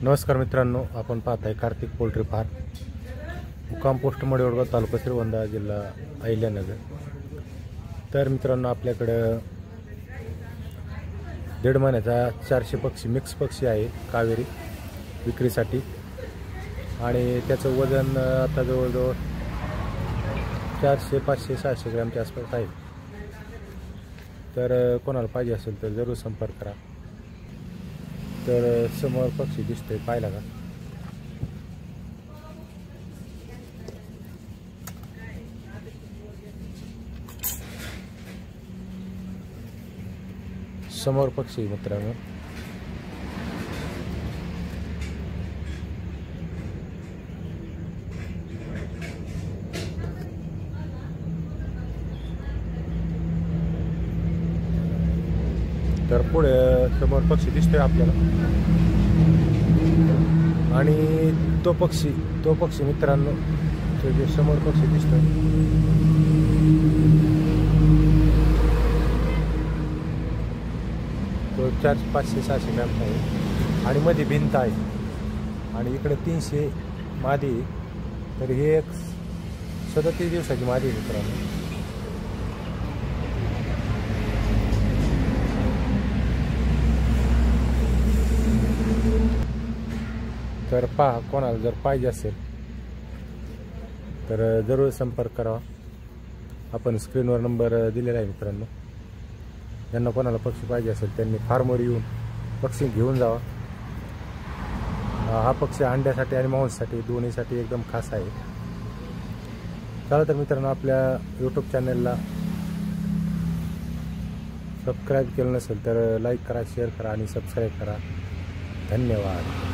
नमस्कार मित्रांनो, आपण पाहताय कार्तिक पोल्ट्री फार्म, मुक्काम पोस्ट मडेवडगाव, तालुका श्रीगोंदा, जिल्हा अहिल्यानगर। तर मित्रांनो, आपल्याकडं 1.5 महिन्याचा 400 पक्षी मिक्स पक्षी आहे कावेरी विक्रीसाठी। आणि त्याचं वजन आता जवळजवळ 400, 500, 600 ग्रॅमच्या आसपास आहे। तर कोणाला पाहिजे असेल तर जरूर संपर्क करा। तर समोर पक्षी दिसतोय, पाहिला का? समोर पक्षी मित्रांनो, तर पुढे समोर पक्षी दिसतोय आपल्याला। आणि तो पक्षी मित्रांनो, तो जे समोर पक्षी दिसतोय तो 400, 500, 600 ग्रॅमचा आहे आणि मध्ये भिंत आहे आणि इकडे 300 मादी। तर हे एक 37 दिवसाची मादी आहे मित्रांनो। तर पहा, कोणाला जर पाहिजे असेल तर जरूर संपर्क करावा। आपण स्क्रीनवर नंबर दिलेला आहे मित्रांनो। ज्यांना कोणाला पक्षी पाहिजे असेल त्यांनी फार्मवर येऊन पक्षी घेऊन जावा। हा पक्षी अंड्यासाठी आणि मांसासाठी दोन्हीसाठी एकदम खास आहे। चला तर मित्रांनो, आपल्या यूट्यूब चॅनलला सबस्क्राईब केलं नसेल तर लाईक करा, शेअर करा आणि सबस्क्राईब करा। धन्यवाद।